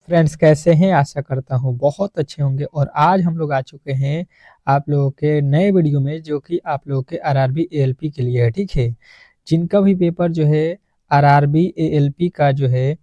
Friends कैसे हैं? आशा करता हूँ बहुत अच्छे होंगे। और आज हम लोग आ चुके हैं आप लोगों के नए वीडियो में, जो कि आप लोगों के आरआरबी एएलपी के लिए है। ठीक है, जिनका भी पेपर जो है आरआरबी एएलपी का जो है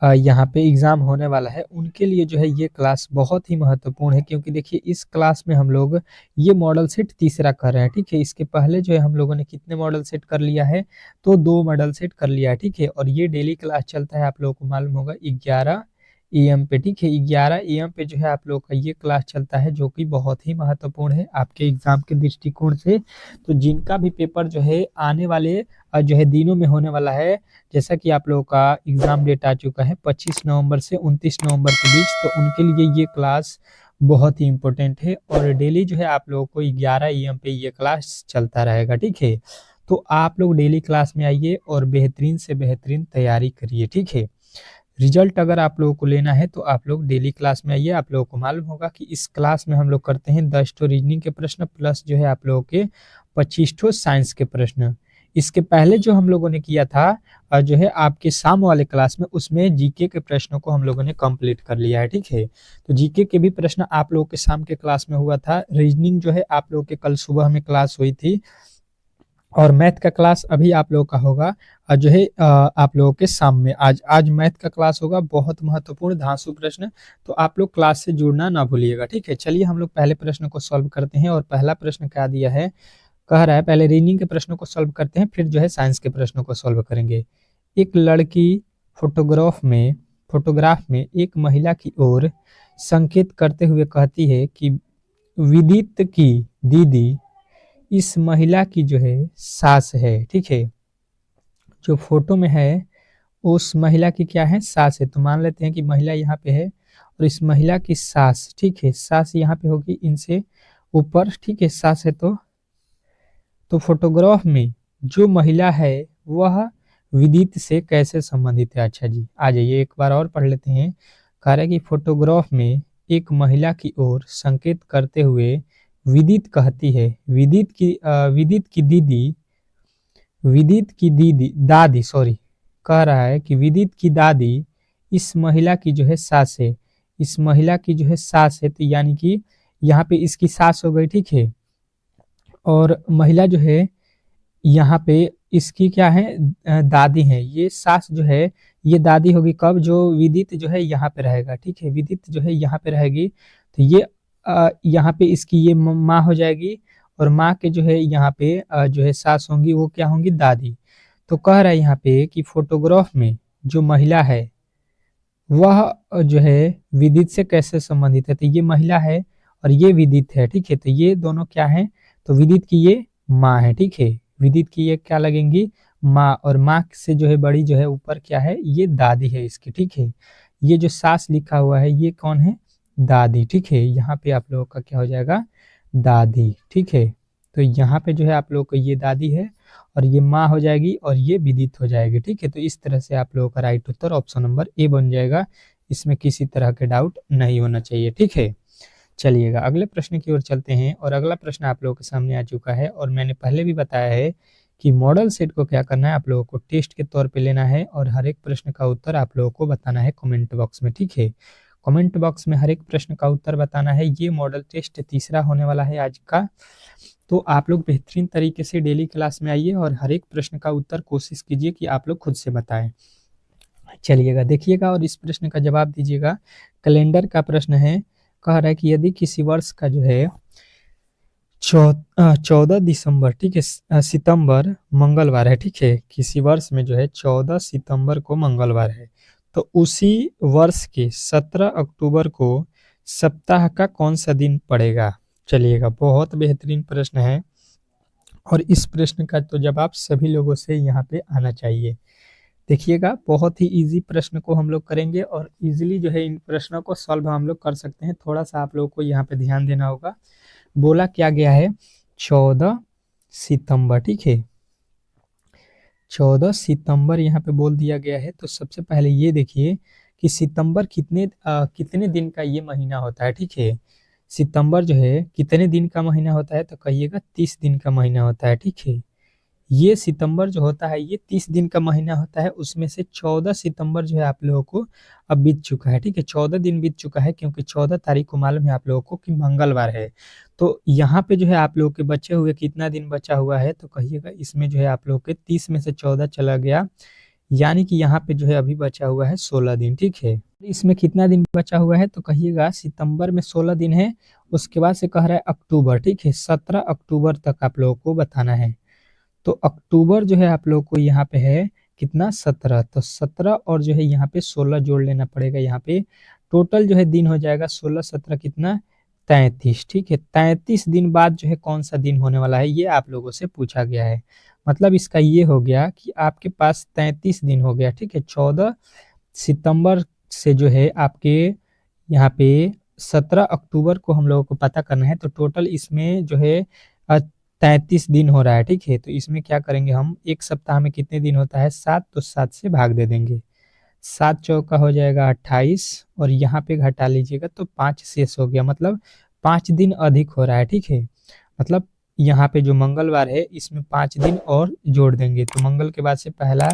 यहाँ पे एग्ज़ाम होने वाला है, उनके लिए जो है ये क्लास बहुत ही महत्वपूर्ण है। क्योंकि देखिए, इस क्लास में हम लोग ये मॉडल सेट तीसरा कर रहे हैं। ठीक है, इसके पहले जो है हम लोगों ने कितने मॉडल सेट कर लिया है? तो 2 मॉडल सेट कर लिया है। ठीक है, और ये डेली क्लास चलता है, आप लोगों को मालूम होगा, 11 एएम पे। ठीक है, 11 एएम पे जो है आप लोग का ये क्लास चलता है, जो कि बहुत ही महत्वपूर्ण है आपके एग्ज़ाम के दृष्टिकोण से। तो जिनका भी पेपर जो है आने वाले जो है दिनों में होने वाला है, जैसा कि आप लोगों का एग्ज़ाम डेट आ चुका है 25 नवंबर से 29 नवंबर के बीच, तो उनके लिए ये क्लास बहुत ही इम्पोर्टेंट है। और डेली जो है आप लोगों को 11 एएम पे ये क्लास चलता रहेगा। ठीक है, तो आप लोग डेली क्लास में आइए और बेहतरीन से बेहतरीन तैयारी करिए। ठीक है, रिजल्ट अगर आप लोगों को लेना है तो आप लोग डेली क्लास में आइए। आप लोगों को मालूम होगा कि इस क्लास में हम लोग करते हैं 10 ठो रीजनिंग के प्रश्न, प्लस जो है आप लोगों के 25 ठो साइंस के प्रश्न। इसके पहले जो हम लोगों ने किया था जो है आपके शाम वाले क्लास में, उसमें जीके के प्रश्नों को हम लोगों ने कंप्लीट कर लिया है। ठीक है, तो जीके के भी प्रश्न आप लोगों के शाम के क्लास में हुआ था। रीजनिंग जो है आप लोगों के कल सुबह में क्लास हुई थी, और मैथ का क्लास अभी आप लोगों का होगा जो है आप लोगों के शाम में। आज मैथ का क्लास होगा, बहुत महत्वपूर्ण धांसू प्रश्न। तो आप लोग क्लास से जुड़ना ना भूलिएगा। ठीक है, चलिए हम लोग पहले प्रश्न को सॉल्व करते हैं। और पहला प्रश्न क्या दिया है, कह रहा है पहले रीजनिंग के प्रश्नों को सॉल्व करते हैं, फिर जो है साइंस के प्रश्नों को सॉल्व करेंगे। एक लड़की फोटोग्राफ में एक महिला की ओर संकेत करते हुए कहती है कि विदित की दीदी इस महिला की जो है सास है। ठीक है, जो फोटो में है उस महिला की क्या है, सास है। तो मान लेते हैं कि महिला यहाँ पे है और इस महिला की सास, ठीक है, सास यहाँ पे होगी इनसे ऊपर। ठीक है, सास है तो फोटोग्राफ में जो महिला है वह विदित से कैसे संबंधित है? अच्छा जी, आ जाइए एक बार और पढ़ लेते हैं। कह रहा है कि फोटोग्राफ में एक महिला की ओर संकेत करते हुए विदित कहती है, विदित की दीदी दादी, सॉरी, कह रहा है कि विदित की दादी इस महिला की जो है सास है। इस महिला की जो है सास है, तो यानी कि यहाँ पे इसकी सास हो गई। ठीक है, और महिला जो है यहाँ पे इसकी क्या है, दादी है। ये सास जो है ये दादी होगी कब, जो विदित जो है यहाँ पे रहेगा। ठीक है, विदित जो है यहाँ पे रहेगी, तो ये यहाँ पे इसकी ये माँ हो जाएगी। और माँ के जो है यहाँ पे जो है सास होंगी, वो क्या होंगी, दादी। तो कह रहा है यहाँ पे कि फोटोग्राफ में जो महिला है वह जो है विदित से कैसे संबंधित है? तो ये महिला है और ये विदित है। ठीक है, तो ये दोनों क्या है, तो विदित की ये माँ है। ठीक है, विदित की ये क्या लगेंगी, माँ। और माँ से जो है बड़ी जो है ऊपर क्या है, ये दादी है इसकी। ठीक है, ये जो सास लिखा हुआ है ये कौन है, दादी। ठीक है, यहाँ पे आप लोगों का क्या हो जाएगा, दादी। ठीक है, तो यहाँ पे जो है आप लोगों को ये दादी है और ये माँ हो जाएगी और ये विदित हो जाएगी। ठीक है, तो इस तरह से आप लोगों का right Uttar option number A बन जाएगा। इसमें किसी तरह के डाउट नहीं होना चाहिए। ठीक है, चलिएगा अगले प्रश्न की ओर चलते हैं। और अगला प्रश्न आप लोगों के सामने आ चुका है, और मैंने पहले भी बताया है कि मॉडल सेट को क्या करना है, आप लोगों को टेस्ट के तौर पे लेना है और हर एक प्रश्न का उत्तर आप लोगों को बताना है कमेंट बॉक्स में। ठीक है, कमेंट बॉक्स में हर एक प्रश्न का उत्तर बताना है। ये मॉडल टेस्ट तीसरा होने वाला है आज का। तो आप लोग बेहतरीन तरीके से डेली क्लास में आइए और हर एक प्रश्न का उत्तर कोशिश कीजिए कि आप लोग खुद से बताएं। चलिएगा देखिएगा और इस प्रश्न का जवाब दीजिएगा। कैलेंडर का प्रश्न है, कह रहा है कि यदि किसी वर्ष का जो है 14 दिसंबर, ठीक है, सितंबर मंगलवार है। ठीक है, किसी वर्ष में जो है 14 सितंबर को मंगलवार है, तो उसी वर्ष के 17 अक्टूबर को सप्ताह का कौन सा दिन पड़ेगा? चलिएगा, बहुत बेहतरीन प्रश्न है और इस प्रश्न का तो जवाब सभी लोगों से यहाँ पे आना चाहिए। देखिएगा, बहुत ही इजी प्रश्न को हम लोग करेंगे और इजीली जो है इन प्रश्नों को सॉल्व हम लोग कर सकते हैं। थोड़ा सा आप लोगों को यहाँ पे ध्यान देना होगा। बोला क्या गया है, 14 सितंबर। ठीक है, 14 सितंबर यहाँ पे बोल दिया गया है। तो सबसे पहले ये देखिए कि सितंबर कितने दिन का ये महीना होता है। ठीक है, सितंबर जो है कितने दिन का महीना होता है, तो कहिएगा 30 दिन का महीना होता है। ठीक है, ये सितंबर जो होता है ये 30 दिन का महीना होता है, उसमें से 14 सितंबर जो है आप लोगों को अब बीत चुका है, ठीक है। 14 दिन बीत चुका है, क्योंकि 14 तारीख को मालूम है आप लोगों को कि मंगलवार है। तो यहाँ पे जो है आप लोगों के बचे हुए कितना दिन बचा हुआ है, तो कहिएगा इसमें जो है आप लोगों के 30 में से 14 चला गया, यानी कि यहाँ पे जो है अभी बचा हुआ है 16 दिन, ठीक है। इसमें कितना दिन बचा हुआ है, तो कहिएगा सितंबर में 16 दिन है, उसके बाद से कह रहा है अक्टूबर, ठीक है। 17 अक्टूबर तक आप लोगों को बताना है। तो अक्टूबर जो है आप लोग को यहाँ पे है कितना, 17। तो 17 और जो है यहाँ पे 16 जोड़ लेना पड़ेगा। यहाँ पे टोटल जो है दिन हो जाएगा 16 17 कितना, 33, ठीक है। 33 दिन बाद जो है कौन सा दिन होने वाला है, ये आप लोगों से पूछा गया है। मतलब इसका ये हो गया कि आपके पास 33 दिन हो गया, ठीक है। 14 सितंबर से जो है आपके यहाँ पे 17 अक्टूबर को हम लोगों को पता करना है। तो टोटल इसमें जो है 33 दिन हो रहा है, ठीक है। तो इसमें क्या करेंगे हम, एक सप्ताह में कितने दिन होता है, 7, तो 7 से भाग दे देंगे। 7 चौका हो जाएगा 28, और यहाँ पे घटा लीजिएगा तो 5 शेष हो गया, मतलब 5 दिन अधिक हो रहा है, ठीक है। मतलब यहाँ पे जो मंगलवार है इसमें 5 दिन और जोड़ देंगे। तो मंगल के बाद से पहला,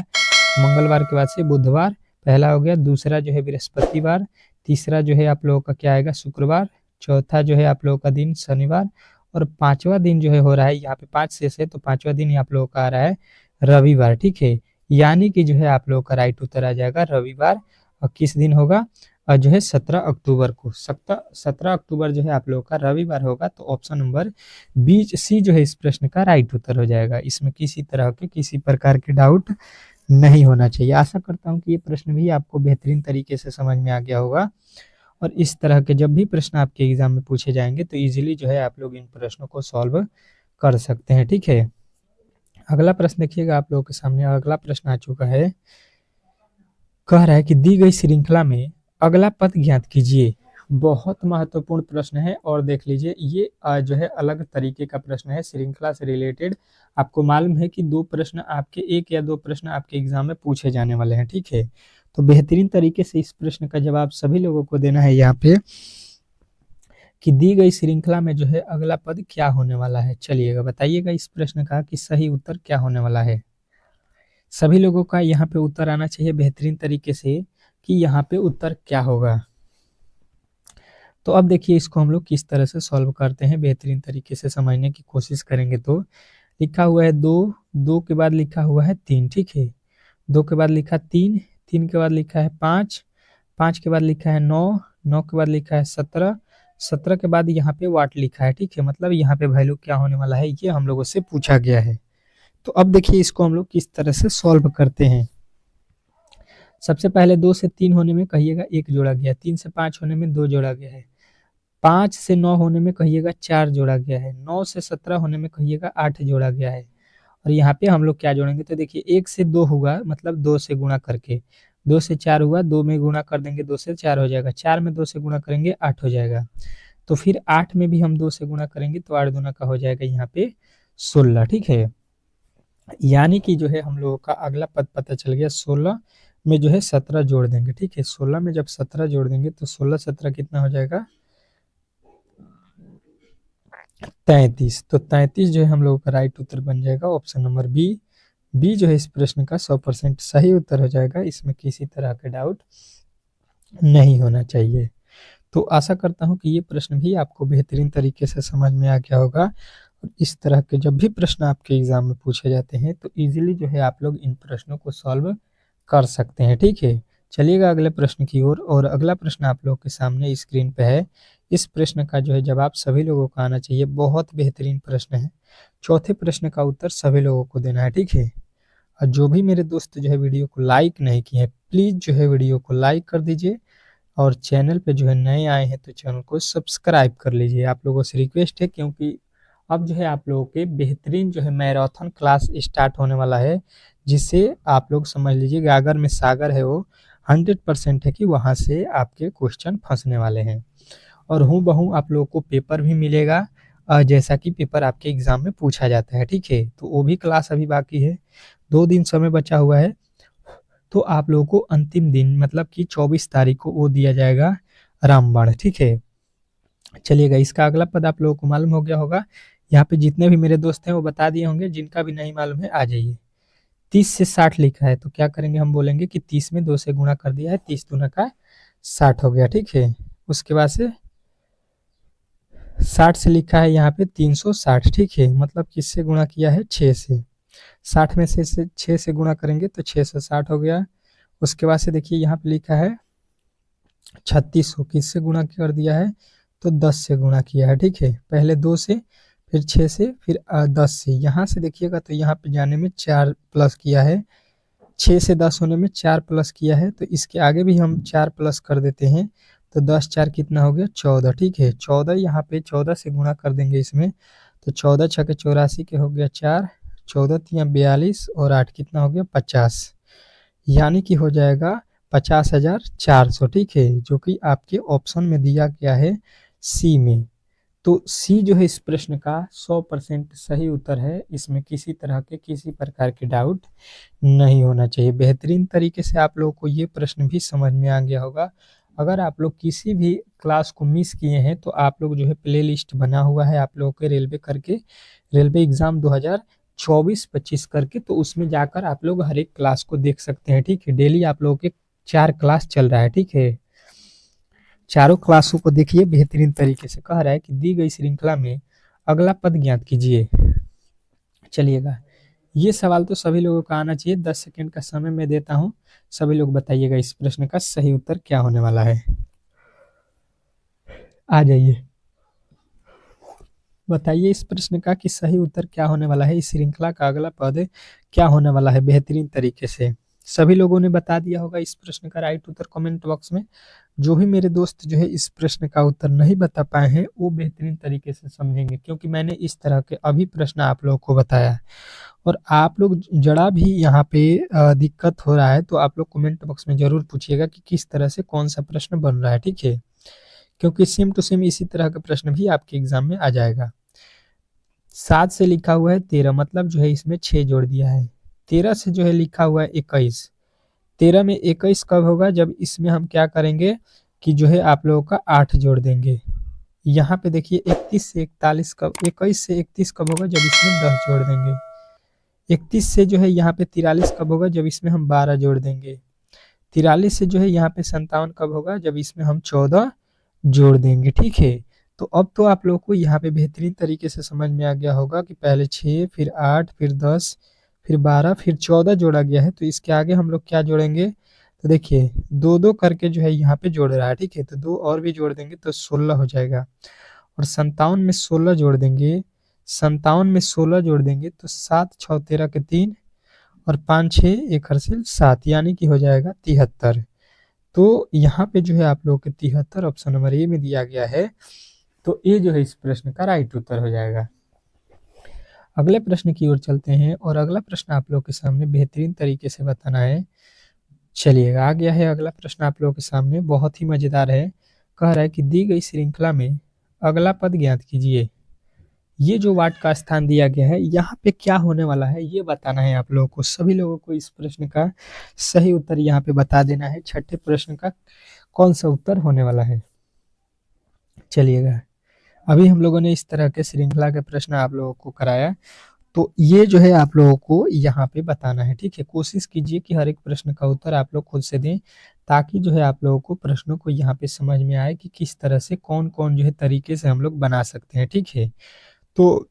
मंगलवार के बाद से बुधवार पहला हो गया, दूसरा जो है बृहस्पतिवार, तीसरा जो है आप लोगों का क्या आएगा, शुक्रवार, चौथा जो है आप लोगों का दिन शनिवार, और पांचवा दिन जो है हो रहा है, यहाँ पे 5 शेष है, तो पांचवा दिन आप लोगों का आ रहा है रविवार, ठीक है। यानी कि जो है आप लोगों का राइट उत्तर आ जाएगा रविवार। और किस दिन होगा, और जो है 17 अक्टूबर को, 17 अक्टूबर जो है आप लोगों का रविवार होगा। तो ऑप्शन नंबर बी सी जो है इस प्रश्न का राइट उत्तर हो जाएगा। इसमें किसी तरह के किसी प्रकार के डाउट नहीं होना चाहिए। आशा करता हूँ कि ये प्रश्न भी आपको बेहतरीन तरीके से समझ में आ गया होगा, और इस तरह के जब भी प्रश्न आपके एग्जाम में पूछे जाएंगे तो इजीली जो है आप लोग इन प्रश्नों को सॉल्व कर सकते हैं, ठीक है। अगला प्रश्न देखिएगा, आप लोगों के सामने अगला प्रश्न आ चुका है। कह रहा है कि दी गई श्रृंखला में अगला पद ज्ञात कीजिए। बहुत महत्वपूर्ण प्रश्न है, और देख लीजिए ये जो है अलग तरीके का प्रश्न है, श्रृंखला से रिलेटेड। आपको मालूम है कि दो प्रश्न आपके, एक या दो प्रश्न आपके एग्जाम में पूछे जाने वाले हैं, ठीक है। तो बेहतरीन तरीके से इस प्रश्न का जवाब सभी लोगों को देना है यहाँ पे, कि दी गई श्रृंखला में जो है अगला पद क्या होने वाला है। चलिएगा बताइएगा इस प्रश्न का कि सही उत्तर क्या होने वाला है। सभी लोगों का यहाँ पे उत्तर आना चाहिए बेहतरीन तरीके से कि यहाँ पे उत्तर क्या होगा। तो अब देखिए इसको हम लोग किस तरह से सॉल्व करते हैं, बेहतरीन तरीके से समझने की कोशिश करेंगे। तो लिखा हुआ है 2, 2 के बाद लिखा हुआ है 3, ठीक है। 2 के बाद लिखा 3, 3 के बाद लिखा है 5, 5 के बाद लिखा है 9, 9 के बाद लिखा है 17, 17 के बाद यहाँ पे वाट लिखा है, ठीक है। मतलब यहाँ पे वैल्यू क्या होने वाला है ये हम लोगों से पूछा गया है। तो अब देखिए इसको हम लोग किस तरह से सॉल्व करते हैं। सबसे पहले 2 से 3 होने में कहिएगा 1 जोड़ा गया, 3 से 5 होने में 2 जोड़ा गया है, 5 से 9 होने में कहिएगा 4 जोड़ा गया है, 9 से 17 होने में कहिएगा 8 जोड़ा गया है। और यहाँ पे हम लोग क्या जोड़ेंगे, तो देखिए 1 से 2 होगा, मतलब 2 से गुणा करके, 2 से 4 हुआ, 2 में गुणा कर देंगे 2 से 4 हो जाएगा, 4 में 2 से गुणा करेंगे 8 हो जाएगा। तो फिर 8 में भी हम 2 से गुणा करेंगे तो 8 दूना का हो जाएगा यहाँ पे 16, ठीक है। यानी कि जो है हम लोगों का अगला पद पता चल गया, 16 में जो है 17 जोड़ देंगे, ठीक है। 16 में जब 17 जोड़ देंगे तो 16 17 कितना हो जाएगा, 33। तो 33 जो है हम लोगों का राइट उत्तर बन जाएगा ऑप्शन नंबर बी। बी जो है इस प्रश्न का 100% सही उत्तर हो जाएगा, इसमें किसी तरह का डाउट नहीं होना चाहिए। तो आशा करता हूं कि ये प्रश्न भी आपको बेहतरीन तरीके से समझ में आ गया होगा। और इस तरह के जब भी प्रश्न आपके एग्जाम में पूछे जाते हैं तो इजीली जो है आप लोग इन प्रश्नों को सॉल्व कर सकते हैं, ठीक है। चलिएगा अगले प्रश्न की ओर, और अगला प्रश्न आप लोग के सामने स्क्रीन पे है। इस प्रश्न का जो है जवाब सभी लोगों को आना चाहिए, बहुत बेहतरीन प्रश्न है। चौथे प्रश्न का उत्तर सभी लोगों को देना है, ठीक है। और जो भी मेरे दोस्त जो है वीडियो को लाइक नहीं किए हैं, प्लीज जो है वीडियो को लाइक कर दीजिए, और चैनल पे जो है नए आए हैं तो चैनल को सब्सक्राइब कर लीजिए। आप लोगों से रिक्वेस्ट है, क्योंकि अब जो है आप लोगों के बेहतरीन जो है मैराथन क्लास स्टार्ट होने वाला है, जिससे आप लोग समझ लीजिए गागर में सागर है, वो 100% है कि वहाँ से आपके क्वेश्चन फंसने वाले हैं। और हूबहू आप लोगों को पेपर भी मिलेगा, जैसा कि पेपर आपके एग्जाम में पूछा जाता है, ठीक है। तो वो भी क्लास अभी बाकी है, 2 दिन समय बचा हुआ है। तो आप लोगों को अंतिम दिन मतलब कि 24 तारीख को वो दिया जाएगा रामबाण, ठीक है। चलिएगा इसका अगला पद आप लोगों को मालूम हो गया होगा, यहाँ पे जितने भी मेरे दोस्त हैं वो बता दिए होंगे, जिनका भी नहीं मालूम है आ जाइए। 30 से 60 लिखा है तो क्या करेंगे, हम बोलेंगे कि 30 में 2 से गुणा कर दिया है, 30 दूना का 60 हो गया, ठीक है। उसके बाद से 60 से लिखा है यहाँ पे 360, ठीक है। मतलब किससे गुणा किया है, 6 से। 60 में से 6 से गुणा करेंगे तो 660 हो गया। उसके बाद से देखिए यहाँ पे लिखा है 3600, किससे गुणा कर दिया है, तो 10 से गुणा किया है, ठीक है। पहले 2 से, फिर 6 से, फिर 10 से। यहाँ से देखिएगा तो यहाँ पे जाने में 4 प्लस किया है, 6 से 10 होने में 4 प्लस किया है, तो इसके आगे भी हम 4 प्लस कर देते हैं, तो 10 4 कितना हो गया, 14, ठीक है। 14 यहाँ पे 14 से गुणा कर देंगे इसमें, तो 14 छके 84 के हो गया 4, 14 तिया 42 और 8 कितना हो गया 50, यानी कि हो जाएगा 50,400, ठीक है, जो कि आपके ऑप्शन में दिया गया है सी में। तो सी जो है इस प्रश्न का 100% सही उत्तर है। इसमें किसी तरह के किसी प्रकार के डाउट नहीं होना चाहिए। बेहतरीन तरीके से आप लोगों को ये प्रश्न भी समझ में आ गया होगा। अगर आप लोग किसी भी क्लास को मिस किए हैं तो आप लोग जो है प्ले लिस्ट बना हुआ है आप लोगों के रेलवे करके, रेलवे एग्जाम 2024-25 करके, तो उसमें जाकर आप लोग हर एक क्लास को देख सकते हैं, ठीक है। डेली आप लोगों के 4 क्लास चल रहा है, ठीक है। चारों क्लासों को देखिए बेहतरीन तरीके से। कह रहा है कि दी गई श्रृंखला में अगला पद ज्ञात कीजिए। चलिएगा, ये सवाल तो सभी लोगों का आना चाहिए। 10 सेकंड का समय मैं देता हूँ, सभी लोग बताइएगा इस प्रश्न का सही उत्तर क्या होने वाला है। आ जाइए, बताइए इस प्रश्न का कि सही उत्तर क्या होने वाला है, इस श्रृंखला का अगला पद क्या होने वाला है। बेहतरीन तरीके से सभी लोगों ने बता दिया होगा इस प्रश्न का राइट उत्तर कमेंट बॉक्स में। जो भी मेरे दोस्त जो है इस प्रश्न का उत्तर नहीं बता पाए हैं वो बेहतरीन तरीके से समझेंगे, क्योंकि मैंने इस तरह के अभी प्रश्न आप लोगों को बताया है। और आप लोग जरा भी यहाँ पे दिक्कत हो रहा है तो आप लोग कमेंट बॉक्स में जरूर पूछिएगा कि किस तरह से कौन सा प्रश्न बन रहा है, ठीक है। क्योंकि सेम टू सेम इसी तरह का प्रश्न भी आपके एग्जाम में आ जाएगा। 7 से लिखा हुआ है 13, मतलब जो है इसमें 6 जोड़ दिया है। 13 से जो है लिखा हुआ है 21, 13 में 21 कब होगा, जब इसमें हम क्या करेंगे कि जो है आप लोगों का 8 जोड़ देंगे। यहाँ पे देखिए 31 से 41 कब, 21 से 31 कब होगा, जब इसमें 10 जोड़ देंगे। 31 से जो है यहाँ पे 43 कब होगा, जब इसमें हम 12 जोड़ देंगे। 43 से जो है यहाँ पे 57 कब होगा, जब इसमें हम 14 जोड़ देंगे, ठीक है। तो अब तो आप लोग को यहाँ पे बेहतरीन तरीके से समझ में आ गया होगा कि पहले 6, फिर 8, फिर 10, फिर 12, फिर 14 जोड़ा गया है, तो इसके आगे हम लोग क्या जोड़ेंगे, तो देखिए 2-2 करके जो है यहाँ पे जोड़ रहा है, ठीक है। तो 2 और भी जोड़ देंगे तो 16 हो जाएगा। और 57 में 16 जोड़ देंगे, 57 में 16 जोड़ देंगे तो 7 6 13 के 3 और 5 6 1 हर्षिल 7, यानी कि हो जाएगा 73। तो यहाँ पे जो है आप लोग के 73 ऑप्शन नंबर ए में दिया गया है। तो ये जो है इस प्रश्न का राइट उत्तर हो जाएगा। अगले प्रश्न की ओर चलते हैं और अगला प्रश्न आप लोग के सामने बेहतरीन तरीके से बताना है। चलिएगा, आ गया है अगला प्रश्न आप लोगों के सामने, बहुत ही मजेदार है। कह रहा है कि दी गई श्रृंखला में अगला पद ज्ञात कीजिए। ये जो वाट का स्थान दिया गया है यहाँ पे क्या होने वाला है ये बताना है आप लोगों को। सभी लोगों को इस प्रश्न का सही उत्तर यहाँ पे बता देना है। छठे प्रश्न का कौन सा उत्तर होने वाला है। चलिएगा, अभी हम लोगों ने इस तरह के श्रृंखला के प्रश्न आप लोगों को कराया, तो ये जो है आप लोगों को यहाँ पे बताना है, ठीक है। कोशिश कीजिए कि हर एक प्रश्न का उत्तर आप लोग खुद से दें, ताकि जो है आप लोगों को प्रश्नों को यहाँ पे समझ में आए कि किस तरह से कौन कौन जो है तरीके से हम लोग बना सकते हैं, ठीक है। तो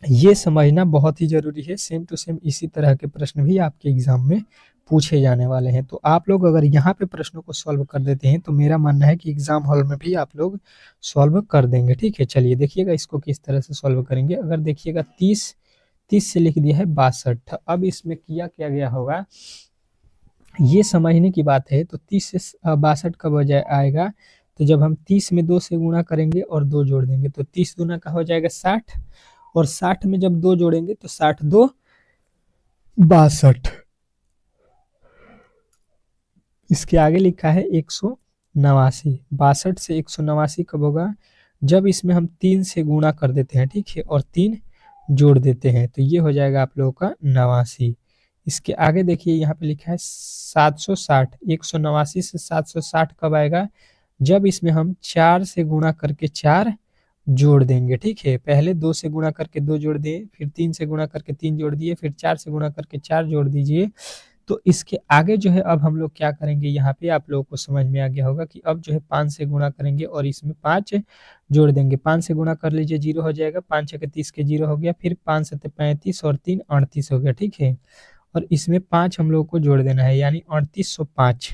ये समझना बहुत ही जरूरी है। सेम टू सेम इसी तरह के प्रश्न भी आपके एग्जाम में पूछे जाने वाले हैं। तो आप लोग अगर यहाँ पे प्रश्नों को सॉल्व कर देते हैं तो मेरा मानना है कि एग्जाम हॉल में भी आप लोग सॉल्व कर देंगे, ठीक है। चलिए देखिएगा इसको किस तरह से सॉल्व करेंगे। अगर देखिएगा 30 से लिख दिया है 62, अब इसमें किया क्या गया होगा ये समझने की बात है। तो 30 से 62 कब हो जाए आएगा, तो जब हम 30 में 2 से गुणा करेंगे और 2 जोड़ देंगे तो 30 दूना का हो जाएगा 60, और 60 में जब 2 जोड़ेंगे तो 60 2 62। इसके आगे लिखा है 189, 62 से 189 कब होगा, जब इसमें हम 3 से गुणा कर देते हैं, ठीक है, और 3 जोड़ देते हैं, तो ये हो जाएगा आप लोगों का 89। इसके आगे देखिए यहाँ पे लिखा है 760, 189 से 760 कब आएगा, जब इसमें हम 4 से गुणा करके 4 जोड़ देंगे, ठीक है। पहले 2 से गुणा करके 2 जोड़ दिए, फिर 3 से गुणा करके 3 जोड़ दिए, फिर 4 से गुणा करके 4 जोड़ दीजिए। तो इसके आगे जो है अब हम लोग क्या करेंगे, यहाँ पे आप लोगों को समझ में आ गया होगा कि अब जो है 5 से गुणा करेंगे और इसमें 5 जोड़ देंगे। 5 से गुणा कर लीजिए, 0 हो जाएगा, 5 छके 30 के 0 हो गया, फिर 5 सत्ते 35 और 3 38 हो गया, ठीक है। और इसमें 5 हम लोग को जोड़ देना है, यानी 3805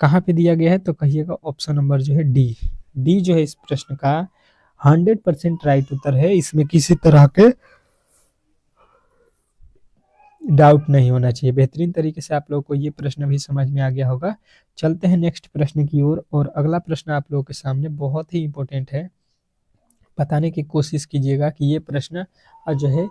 कहाँ पे दिया गया है, तो कहिएगा ऑप्शन नंबर जो है डी। डी जो है इस प्रश्न का 100% राइट उत्तर है। इसमें किसी तरह के डाउट नहीं होना चाहिए। बेहतरीन तरीके से आप लोगों को ये प्रश्न भी समझ में आ गया होगा। चलते हैं नेक्स्ट प्रश्न की ओर, और अगला प्रश्न आप लोगों के सामने बहुत ही इंपॉर्टेंट है। बताने की कोशिश कीजिएगा कि ये प्रश्न जो है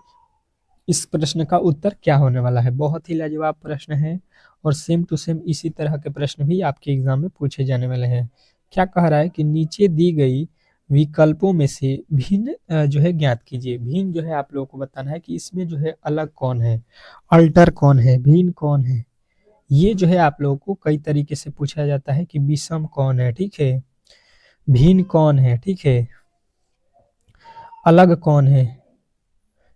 इस प्रश्न का उत्तर क्या होने वाला है। बहुत ही लाजवाब प्रश्न है और सेम टू सेम इसी तरह के प्रश्न भी आपके एग्जाम में पूछे जाने वाले हैं। क्या कह रहा है कि नीचे दी गई विकल्पों में से भिन्न जो है ज्ञात कीजिए। भिन्न जो है आप लोगों को बताना है कि इसमें जो है अलग कौन है, अल्टर कौन है, भिन्न कौन है। ये जो है आप लोगों को कई तरीके से पूछा जाता है कि विषम कौन है, ठीक है, भिन्न कौन है, ठीक है, अलग कौन है।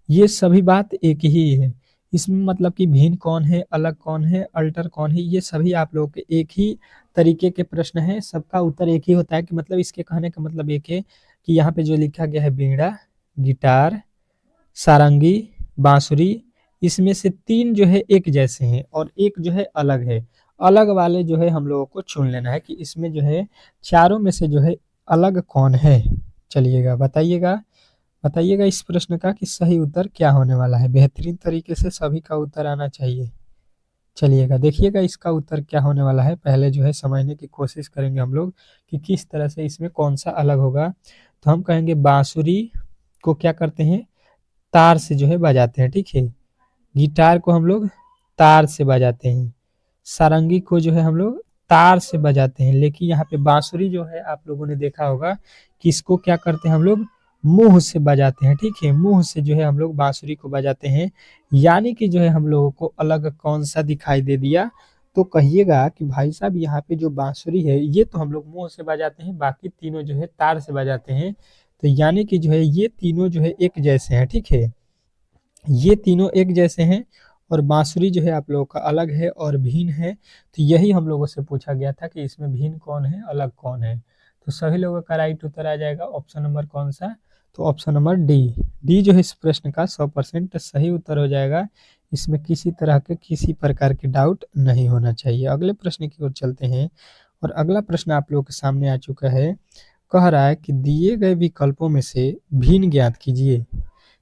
ये सभी बात एक ही है। इसमें मतलब कि भिन्न कौन है, अलग कौन है, अल्टर कौन है, ये सभी आप लोगों के एक ही तरीके के प्रश्न हैं। सबका उत्तर एक ही होता है कि मतलब इसके कहने का मतलब एक है कि यहाँ पे जो लिखा गया है बीड़ा, गिटार, सारंगी, बांसुरी, इसमें से 3 जो है एक जैसे हैं और एक जो है अलग है। अलग वाले जो है हम लोगों को चुन लेना है कि इसमें जो है चारों में से जो है अलग कौन है। चलिएगा बताइएगा, बताइएगा इस प्रश्न का कि सही उत्तर क्या होने वाला है। बेहतरीन तरीके से सभी का उत्तर आना चाहिए। चलिएगा देखिएगा इसका उत्तर क्या होने वाला है। पहले जो है समझने की कोशिश करेंगे हम लोग कि किस तरह से इसमें कौन सा अलग होगा। तो हम कहेंगे बांसुरी को क्या करते हैं, तार से जो है बजाते हैं, ठीक है। गिटार को हम लोग तार से बजाते हैं, सारंगी को जो है हम लोग तार से बजाते हैं। लेकिन यहाँ पे बांसुरी जो है आप लोगों ने देखा होगा कि इसको क्या करते हैं हम लोग, मुंह से बजाते हैं, ठीक है। मुंह से जो है हम लोग बांसुरी को बजाते हैं। यानी कि जो है हम लोगों को अलग कौन सा दिखाई दे दिया, तो कहिएगा कि भाई साहब यहाँ पे जो बांसुरी है ये तो हम लोग मुंह से बजाते हैं, बाकी तीनों जो है तार से बजाते हैं। तो यानी कि जो है ये तीनों जो है एक जैसे हैं, ठीक है, ये तीनों एक जैसे हैं और बांसुरी जो है आप लोगों का अलग है और भिन्न है। तो यही हम लोगों से पूछा गया था कि इसमें भिन्न कौन है, अलग कौन है। तो सभी लोगों का राइट उत्तर आ जाएगा ऑप्शन नंबर कौन सा, तो ऑप्शन नंबर डी। डी जो है इस प्रश्न का 100% सही उत्तर हो जाएगा। इसमें किसी तरह के किसी प्रकार के डाउट नहीं होना चाहिए। अगले प्रश्न की ओर चलते हैं और अगला प्रश्न आप लोगों के सामने आ चुका है। कह रहा है कि दिए गए विकल्पों में से भिन्न ज्ञात कीजिए।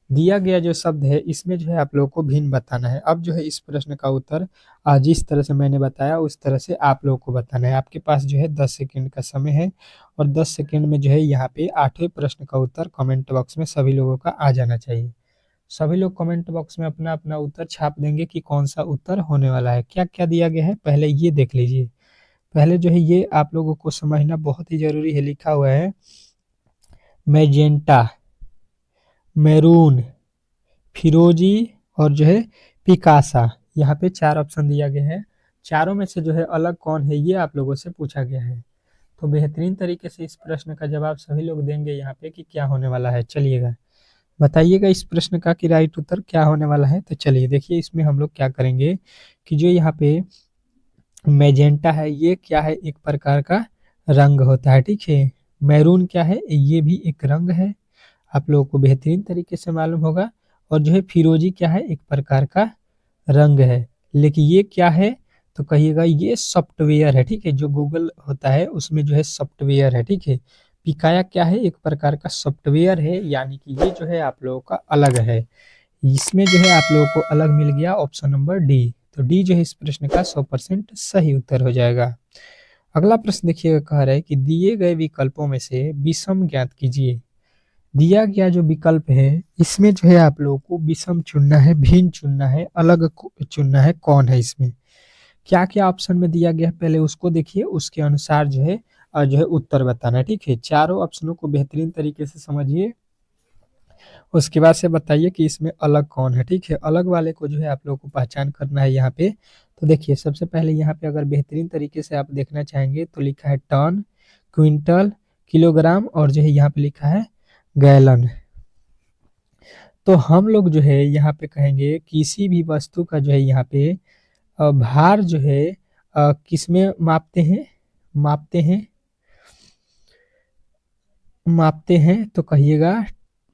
दिया गया जो शब्द है इसमें जो है आप लोगों को भिन्न बताना है। अब जो है इस प्रश्न का उत्तर जिस तरह से मैंने बताया उस तरह से आप लोगों को बताना है। आपके पास जो है 10 सेकंड का समय है और 10 सेकंड में जो है यहाँ पे 8वें प्रश्न का उत्तर कमेंट बॉक्स में सभी लोगों का आ जाना चाहिए। सभी लोग कमेंट बॉक्स में अपना अपना उत्तर छाप देंगे कि कौन सा उत्तर होने वाला है। क्या क्या दिया गया है पहले ये देख लीजिए। पहले जो है ये आप लोगों को समझना बहुत ही जरूरी है। लिखा हुआ है मैजेंटा, मैरून, फिरोजी और जो है पिकासा। यहाँ पे 4 ऑप्शन दिया गया है। चारों में से जो है अलग कौन है ये आप लोगों से पूछा गया है। तो बेहतरीन तरीके से इस प्रश्न का जवाब सभी लोग देंगे यहाँ पे कि क्या होने वाला है। चलिएगा बताइएगा इस प्रश्न का कि राइट उत्तर क्या होने वाला है। तो चलिए देखिए इसमें हम लोग क्या करेंगे कि जो यहाँ पे मैजेंटा है ये क्या है, एक प्रकार का रंग होता है, ठीक है। मैरून क्या है, ये भी एक रंग है, आप लोगों को बेहतरीन तरीके से मालूम होगा। और जो है फिरोजी क्या है, एक प्रकार का रंग है। लेकिन ये क्या है, तो कहिएगा ये सॉफ्टवेयर है, ठीक है। जो गूगल होता है उसमें जो है सॉफ्टवेयर है, ठीक है। पिकाया क्या है, एक प्रकार का सॉफ्टवेयर है। यानी कि ये जो है आप लोगों का अलग है। इसमें जो है आप लोगों को अलग मिल गया ऑप्शन नंबर डी। तो डी जो है इस प्रश्न का 100% सही उत्तर हो जाएगा। अगला प्रश्न देखिएगा, कह रहा है कि दिए गए विकल्पों में से विषम ज्ञात कीजिए। दिया गया जो विकल्प है इसमें जो है आप लोगों को विषम चुनना है, भिन्न चुनना है, अलग चुनना है। कौन है इसमें क्या क्या ऑप्शन में दिया गया है पहले उसको देखिए, उसके अनुसार जो है उत्तर बताना है, ठीक है। चारों ऑप्शनों को बेहतरीन तरीके से समझिए, उसके बाद से बताइए कि इसमें अलग कौन है, ठीक है। अलग वाले को जो है आप लोगों को पहचान करना है यहाँ पे। तो देखिए सबसे पहले यहाँ पे अगर बेहतरीन तरीके से आप देखना चाहेंगे तो लिखा है टन, क्विंटल, किलोग्राम और जो है यहाँ पे लिखा है गैलन। तो हम लोग जो है यहाँ पे कहेंगे किसी भी वस्तु का जो है यहाँ पे भार जो है किसमें मापते हैं, मापते हैं तो कहिएगा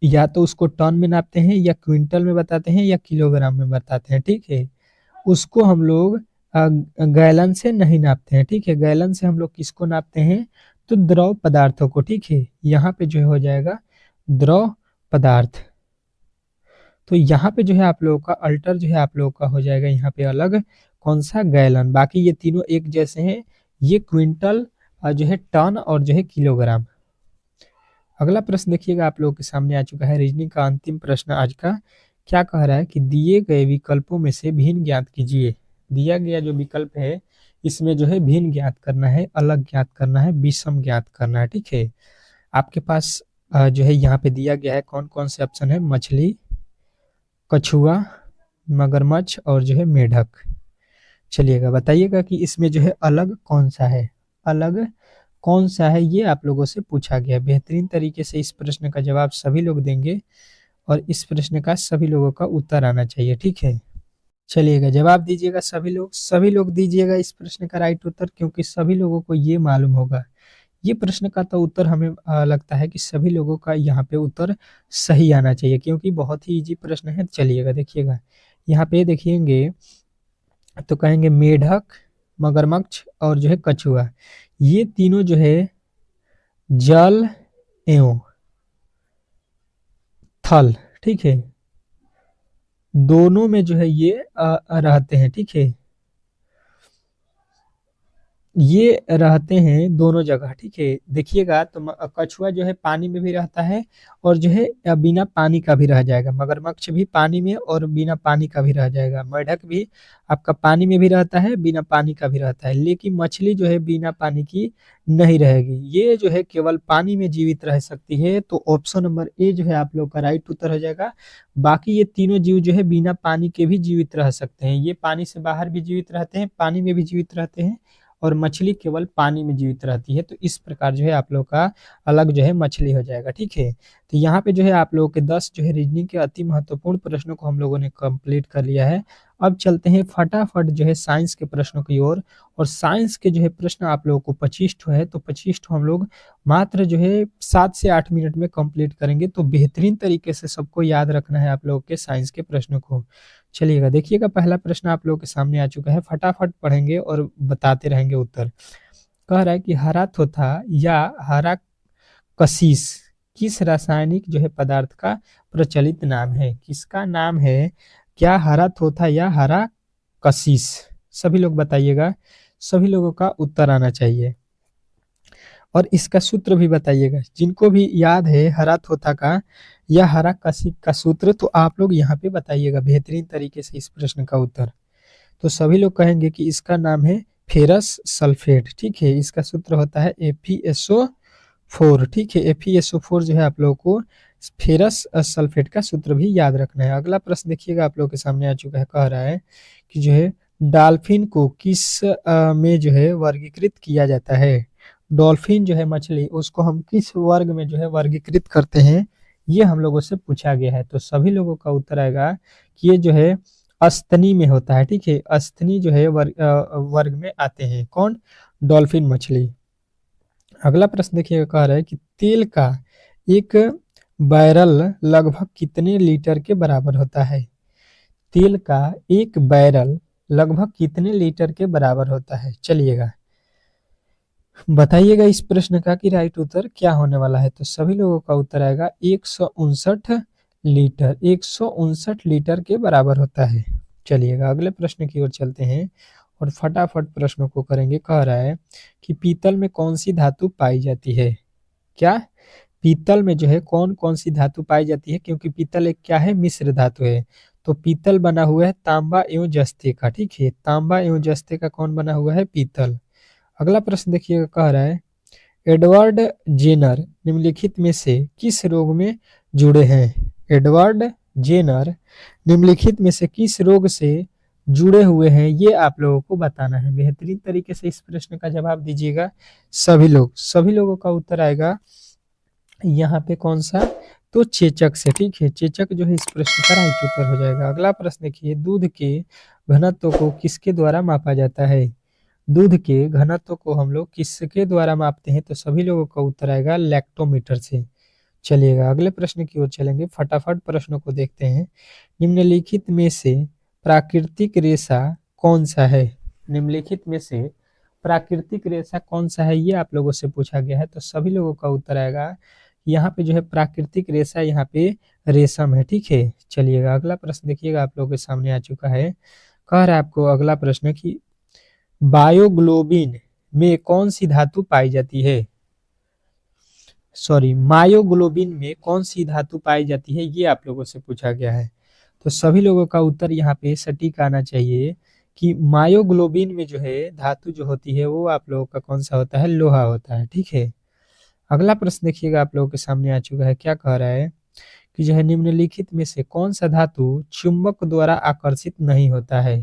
या तो उसको टन में नापते हैं या क्विंटल में बताते हैं या किलोग्राम में बताते हैं, ठीक है। उसको हम लोग गैलन से नहीं नापते हैं, ठीक है। गैलन से हम लोग किसको नापते हैं, तो द्रव पदार्थों को, ठीक है। यहाँ पे जो हो जाएगा द्रव पदार्थ। तो यहाँ पे जो है आप लोगों का अल्टर जो है आप लोगों का हो जाएगा यहाँ पे अलग, कौन सा, गैलन। बाकी ये तीनों एक जैसे हैं, ये क्विंटल जो है टन और जो है किलोग्राम। अगला प्रश्न देखिएगा आप लोगों के सामने आ चुका है, रीजनिंग का अंतिम प्रश्न आज का। क्या कह रहा है कि दिए गए विकल्पों में से भिन्न ज्ञात कीजिए। दिया गया जो विकल्प है इसमें जो है भिन्न ज्ञात करना है, अलग ज्ञात करना है, विषम ज्ञात करना है, ठीक है। आपके पास जो है यहाँ पे दिया गया है कौन कौन से ऑप्शन है, मछली, कछुआ, मगरमच्छ और जो है मेढक। चलिएगा बताइएगा कि इसमें जो है अलग कौन सा है, अलग कौन सा है, ये आप लोगों से पूछा गया। बेहतरीन तरीके से इस प्रश्न का जवाब सभी लोग देंगे और इस प्रश्न का सभी लोगों का उत्तर आना चाहिए, ठीक है। चलिएगा जवाब दीजिएगा सभी लोग दीजिएगा इस प्रश्न का राइट उत्तर, क्योंकि सभी लोगों को ये मालूम होगा। ये प्रश्न का तो उत्तर हमें लगता है कि सभी लोगों का यहाँ पे उत्तर सही आना चाहिए, क्योंकि बहुत ही इजी प्रश्न है। चलिएगा देखिएगा यहाँ पे देखिएंगे तो कहेंगे मेढक, मगरमच्छ और जो है कछुआ, ये तीनों जो है जल एवं थल, ठीक है, दोनों में जो है ये रहते हैं, ठीक है। ये रहते हैं दोनों जगह, ठीक है। देखिएगा तो कछुआ जो है पानी में भी रहता है और जो है बिना पानी का भी रह जाएगा। मगरमच्छ भी पानी में और बिना पानी का भी रह जाएगा। मेढक भी आपका पानी में भी रहता है, बिना पानी का भी रहता है। लेकिन मछली जो है बिना पानी की नहीं रहेगी, ये जो है केवल पानी में जीवित रह सकती है। तो ऑप्शन नंबर ए जो है आप लोग का राइट उत्तर हो जाएगा। बाकी ये तीनों जीव जो है बिना पानी के भी जीवित रह सकते हैं। ये पानी से बाहर भी जीवित रहते हैं, पानी में भी जीवित रहते हैं, और मछली केवल पानी में जीवित रहती है। तो इस प्रकार जो है आप लोग का अलग जो है मछली हो जाएगा, ठीक है। तो यहाँ पे जो है आप लोगों के 10 जो है रीजनिंग के अति महत्वपूर्ण प्रश्नों को हम लोगों ने कंप्लीट कर लिया है। अब चलते हैं फटाफट जो है साइंस के प्रश्नों की ओर। और साइंस के जो है प्रश्न आप लोगों को 25 है, तो 25 हम लोग मात्र जो है 7 से 8 मिनट में कंप्लीट करेंगे। तो बेहतरीन तरीके से सबको याद रखना है आप लोगों के साइंस के प्रश्नों को। चलिएगा देखिएगा पहला प्रश्न आप लोगों के सामने आ चुका है, फटाफट पढ़ेंगे और बताते रहेंगे उत्तर। कह रहा है कि हरा थोथा या हरा कशीस किस रासायनिक जो है पदार्थ का प्रचलित नाम है। किसका नाम है, क्या हरा थोथा या हरा कशीस? सभी लोग बताइएगा, सभी लोगों का उत्तर आना चाहिए और इसका सूत्र भी बताइएगा। जिनको भी याद है हरा थोथा का या हरा कशीस का सूत्र, तो आप लोग यहाँ पे बताइएगा बेहतरीन तरीके से इस प्रश्न का उत्तर। तो सभी लोग कहेंगे कि इसका नाम है फेरस सल्फेट, ठीक है। इसका सूत्र होता है FeSO4, ठीक है। FeSO4 जो है आप लोगों को फेरस सल्फेट का सूत्र भी याद रखना है। अगला प्रश्न देखिएगा आप लोगों के सामने आ चुका है, कह रहा है कि जो है डॉल्फिन को किस में जो है वर्गीकृत किया जाता है। डॉल्फिन जो है मछली, उसको हम किस वर्ग में जो है वर्गीकृत करते हैं, ये हम लोगों से पूछा गया है। तो सभी लोगों का उत्तर आएगा कि ये जो है अस्तनी में होता है, ठीक है। अस्तनी जो है वर्ग में आते हैं, कौन, डॉल्फिन मछली। अगला प्रश्न देखिएगा, कह रहा है कि तेल का एक बैरल लगभग कितने लीटर के बराबर होता है। तेल का एक बैरल लगभग कितने लीटर के बराबर होता है। चलिएगा बताइएगा इस प्रश्न का कि राइट उत्तर क्या होने वाला है। तो सभी लोगों का उत्तर आएगा 159 लीटर, 159 लीटर के बराबर होता है। चलिएगा अगले प्रश्न की ओर चलते हैं और फटाफट प्रश्नों को करेंगे। कह रहा है कि पीतल में कौन सी धातु पाई जाती है। क्या, पीतल में जो है कौन कौन सी धातु पाई जाती है, क्योंकि पीतल एक क्या है, मिश्र धातु है। तो पीतल बना हुआ है तांबा एवं जस्ते का, ठीक है। तांबा एवं जस्ते का कौन बना हुआ है, पीतल। अगला प्रश्न देखिएगा, कह रहा है एडवर्ड जेनर निम्नलिखित में से किस रोग में जुड़े हैं। एडवर्ड जेनर निम्नलिखित में से किस रोग से जुड़े हुए हैं, ये आप लोगों को बताना है। बेहतरीन तरीके से इस प्रश्न का जवाब दीजिएगा सभी लोग। सभी लोगों का उत्तर आएगा यहाँ पे कौन सा, तो चेचक से, ठीक है। चेचक जो है इस प्रश्न का राइट उत्तर हो जाएगा। अगला प्रश्न देखिए, दूध के घनत्व को किसके द्वारा मापा जाता है? दूध के घनत्व को हम लोग किसके द्वारा मापते हैं? तो सभी लोगों का उत्तर आएगा लैक्टोमीटर से। चलिएगा अगले प्रश्न की ओर चलेंगे, फटाफट प्रश्नों को देखते हैं। निम्नलिखित में से प्राकृतिक रेशा कौन सा है? निम्नलिखित में से प्राकृतिक रेशा कौन सा है, ये आप लोगों से पूछा गया है। तो सभी लोगों का उत्तर आएगा यहाँ पे जो है प्राकृतिक रेशा, यहाँ पे रेशम है, ठीक है। चलिएगा अगला प्रश्न देखिएगा, आप लोगों के सामने आ चुका है। कह रहा है आपको अगला प्रश्न कि बायोग्लोबिन में कौन सी धातु पाई जाती है? मायोग्लोबिन में कौन सी धातु पाई जाती है, ये आप लोगों से पूछा गया है। तो सभी लोगों का उत्तर यहाँ पे सटीक आना चाहिए कि मायोग्लोबिन में जो है धातु जो होती है वो आप लोगों का कौन सा होता है? लोहा होता है, ठीक है। अगला प्रश्न देखिएगा, आप लोगों के सामने आ चुका है। क्या कह रहा है कि जो है निम्नलिखित में से कौन सा धातु चुंबक द्वारा आकर्षित नहीं होता है?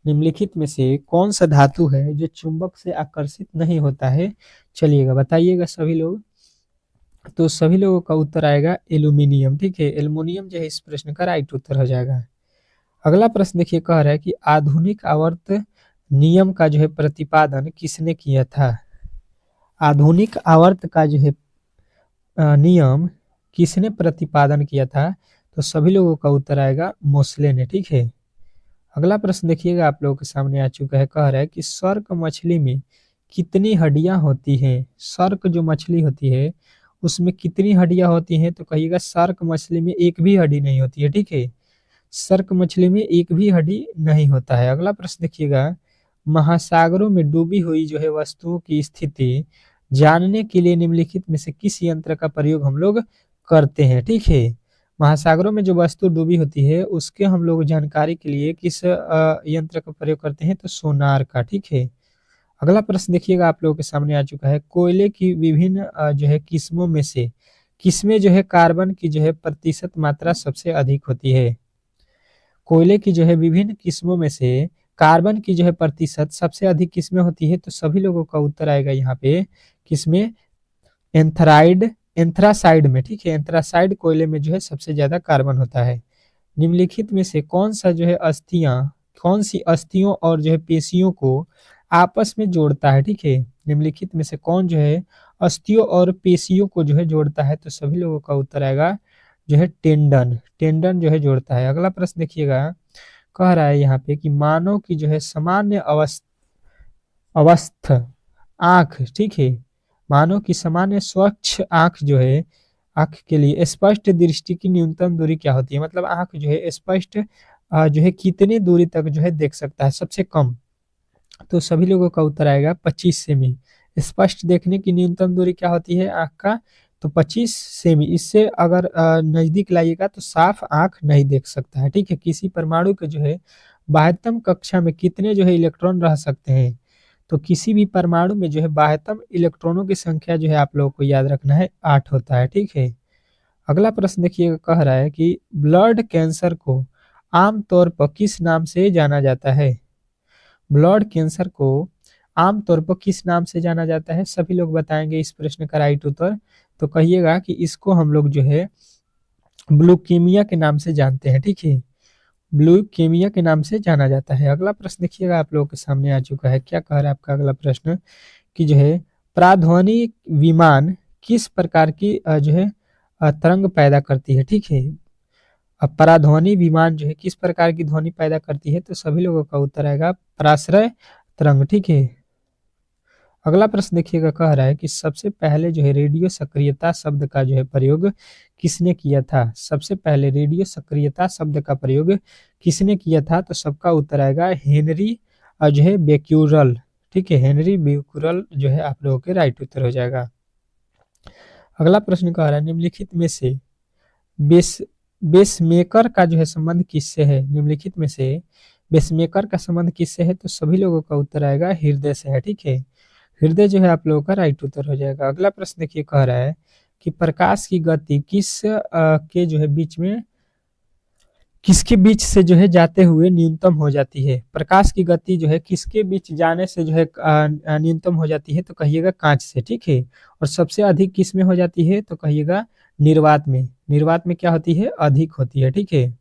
निम्नलिखित में से कौन सा धातु है जो चुंबक से आकर्षित नहीं होता है? चलिएगा बताइएगा सभी लोग। तो सभी लोगों का उत्तर आएगा एल्यूमिनियम, ठीक है। एल्यूमिनियम जो है इस प्रश्न का राइट उत्तर हो जाएगा। अगला प्रश्न देखिए, कह रहा है कि आधुनिक आवर्त नियम का जो है प्रतिपादन किसने किया था? आधुनिक आवर्त का जो है नियम किसने प्रतिपादन किया था? तो सभी लोगों का उत्तर आएगा मोसले ने, ठीक है। अगला प्रश्न देखिएगा, आप लोगों के सामने आ चुका है। कह रहा है कि सर्क मछली में कितनी हड्डियां होती हैं? सर्क जो मछली होती है उसमें कितनी हड्डियां होती हैं? तो कहिएगा सर्क मछली में एक भी हड्डी नहीं होती है, ठीक है। सर्क मछली में एक भी हड्डी नहीं होता है। अगला प्रश्न देखिएगा, महासागरों में डूबी हुई जो है वस्तुओं की स्थिति जानने के लिए निम्नलिखित में से किस यंत्र का प्रयोग हम लोग करते हैं? ठीक है, महासागरों में जो वस्तु डूबी होती है उसके हम लोग जानकारी के लिए किस यंत्र का प्रयोग करते हैं? तो सोनार का, ठीक है। अगला प्रश्न देखिएगा, आप लोगों के सामने आ चुका है। कोयले की विभिन्न जो है किस्मों में से किसमें जो है कार्बन की जो है प्रतिशत मात्रा सबसे अधिक होती है? कोयले की जो है विभिन्न किस्मों में से कार्बन की जो है प्रतिशत सबसे अधिक किसमें होती है? तो सभी लोगों का उत्तर आएगा यहाँ पे किसमें? एंथ्रासाइड में, ठीक है। एंथ्रासाइड कोयले में जो है सबसे ज्यादा कार्बन होता है। निम्नलिखित में से कौन सा जो है कौन सी अस्थियों और जो है पेशियों को आपस में जोड़ता है? ठीक है, निम्नलिखित में से कौन जो है अस्थियों और पेशियों को जो है जोड़ता है? तो सभी लोगों का उत्तर आएगा जो है टेंडन जो है जोड़ता है। अगला प्रश्न देखिएगा, कह रहा है यहाँ पे कि मानव की जो है सामान्य अवस्थ आंख, ठीक है, मानव की सामान्य स्वच्छ आंख जो है, आंख के लिए स्पष्ट दृष्टि की न्यूनतम दूरी क्या होती है? मतलब आंख जो है स्पष्ट जो है कितनी दूरी तक जो है देख सकता है सबसे कम? तो सभी लोगों का उत्तर आएगा 25 सेमी। स्पष्ट देखने की न्यूनतम दूरी क्या होती है आंख का? तो 25 सेमी। इससे अगर नजदीक लाइएगा तो साफ आंख नहीं देख सकता है, ठीक है। किसी परमाणु के जो है बाह्यतम कक्षा में कितने जो है इलेक्ट्रॉन रह सकते हैं? तो किसी भी परमाणु में जो है बाह्यतम इलेक्ट्रॉनों की संख्या जो है आप लोगों को याद रखना है 8 होता है, ठीक है। अगला प्रश्न देखिए, कह रहा है कि ब्लड कैंसर को आमतौर पर किस नाम से जाना जाता है? ब्लड कैंसर को आमतौर पर किस नाम से जाना जाता है? सभी लोग बताएंगे इस प्रश्न का राइट उत्तर। तो कहिएगा कि इसको हम लोग जो है ब्लूकेमिया के नाम से जानते हैं, ठीक है। ब्लूकेमिया के नाम से जाना जाता है। अगला प्रश्न देखिएगा, आप लोगों के सामने आ चुका है। क्या कह रहा है आपका अगला प्रश्न कि जो है पराध्वनि विमान किस प्रकार की जो है तरंग पैदा करती है? ठीक है, अब पराध्वनि विमान जो है किस प्रकार की ध्वनि पैदा करती है? तो सभी लोगों का उत्तर आएगा पराश्रय तरंग, ठीक है। अगला प्रश्न देखिएगा, कह रहा है कि सबसे पहले जो है रेडियो सक्रियता शब्द का जो है प्रयोग किसने किया था? सबसे पहले रेडियो सक्रियता शब्द का प्रयोग किसने किया था? तो सबका उत्तर आएगा हेनरी जो है बेक्यूरल, ठीक है। हेनरी बेक्यूरल जो है आप लोगों के राइट उत्तर हो जाएगा। अगला प्रश्न कह रहा है निम्नलिखित में से बेसमेकर का जो है संबंध किससे है? निम्नलिखित में से बेसमेकर का संबंध किससे है? तो सभी लोगों का उत्तर आएगा हृदय से है, ठीक है। हृदय जो है आप लोगों का राइट उत्तर हो जाएगा। अगला प्रश्न देखिए, कह रहा है कि प्रकाश की गति के जो है बीच में किसके बीच से जो है जाते हुए न्यूनतम हो जाती है? प्रकाश की गति जो है किसके बीच जाने से जो है न्यूनतम हो जाती है? तो कहिएगा कांच से, ठीक है। और सबसे अधिक किस में हो जाती है? तो कहिएगा निर्वात में, निर्वात में क्या होती है, अधिक होती है, ठीक है।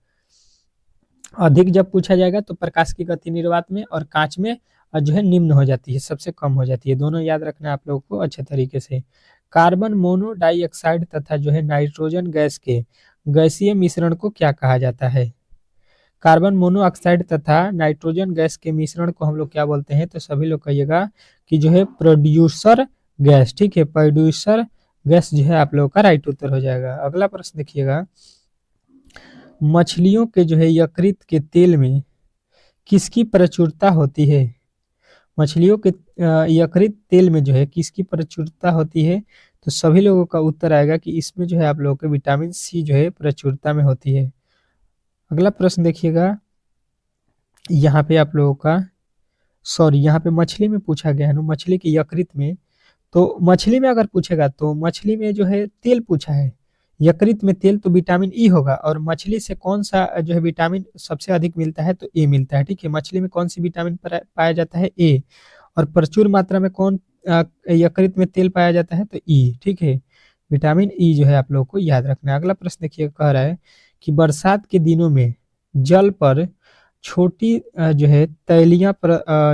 अधिक जब पूछा जाएगा तो प्रकाश की गति निर्वात में और कांच में जो है निम्न हो जाती है, सबसे कम हो जाती है। दोनों याद रखना है आप लोगों को अच्छे तरीके से। कार्बन मोनोडाइऑक्साइड तथा जो है नाइट्रोजन गैस के गैसीय मिश्रण को क्या कहा जाता है? कार्बन मोनोऑक्साइड तथा नाइट्रोजन गैस के मिश्रण को हम लोग क्या बोलते हैं? तो सभी लोग कहिएगा कि जो है प्रोड्यूसर गैस, ठीक है। प्रोड्यूसर गैस जो है आप लोगों का राइट उत्तर हो जाएगा। अगला प्रश्न देखिएगा, मछलियों के जो है यकृत के तेल में किसकी प्रचुरता होती है? मछलियों के यकृत तेल में जो है किसकी प्रचुरता होती है? तो सभी लोगों का उत्तर आएगा कि इसमें जो है आप लोगों के विटामिन सी जो है प्रचुरता में होती है। अगला प्रश्न देखिएगा, यहाँ पे आप लोगों का यहाँ पे मछली में पूछा गया है ना, मछली के यकृत में। तो मछली में अगर पूछेगा तो मछली में जो है तेल पूछा है, यकृत में तेल, तो विटामिन ई होगा। और मछली से कौन सा जो है विटामिन सबसे अधिक मिलता है? तो ए मिलता है, ठीक है। मछली में कौन सी विटामिन पाया जाता है? ए। और प्रचुर मात्रा में कौन यकृत में तेल पाया जाता है? तो ई, ठीक है। विटामिन ई जो है आप लोगों को याद रखना है। अगला प्रश्न देखिए, कह रहा है कि बरसात के दिनों में जल पर छोटी जो है तैलियां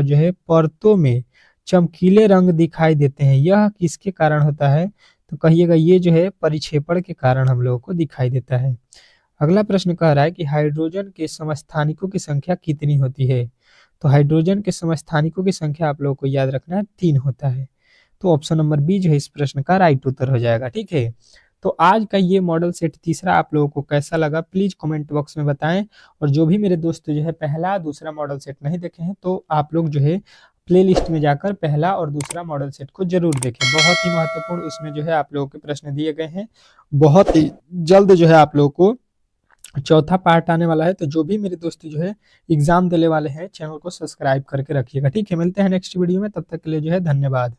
जो है परतों में चमकीले रंग दिखाई देते हैं, यह किसके कारण होता है? तो कहिएगा ये जो है परिक्षेपण के कारण हम लोगों को दिखाई देता है। अगला प्रश्न कह रहा है कि हाइड्रोजन के समस्थानिकों की संख्या कितनी होती है? तो हाइड्रोजन के समस्थानिकों की संख्या आप लोगों को याद रखना है 3 होता है। तो ऑप्शन नंबर बी जो है इस प्रश्न का राइट उत्तर हो जाएगा, ठीक है। तो आज का ये मॉडल सेट तीसरा आप लोगों को कैसा लगा प्लीज कमेंट बॉक्स में बताएं। और जो भी मेरे दोस्त जो है पहला दूसरा मॉडल सेट नहीं देखे हैं तो आप लोग जो है प्लेलिस्ट में जाकर पहला और दूसरा मॉडल सेट को जरूर देखें, बहुत ही महत्वपूर्ण उसमें जो है आप लोगों के प्रश्न दिए गए हैं। बहुत ही जल्द जो है आप लोगों को चौथा पार्ट आने वाला है। तो जो भी मेरे दोस्त जो है एग्जाम देने वाले हैं चैनल को सब्सक्राइब करके रखिएगा, ठीक है। मिलते हैं नेक्स्ट वीडियो में, तब तक के लिए जो है धन्यवाद।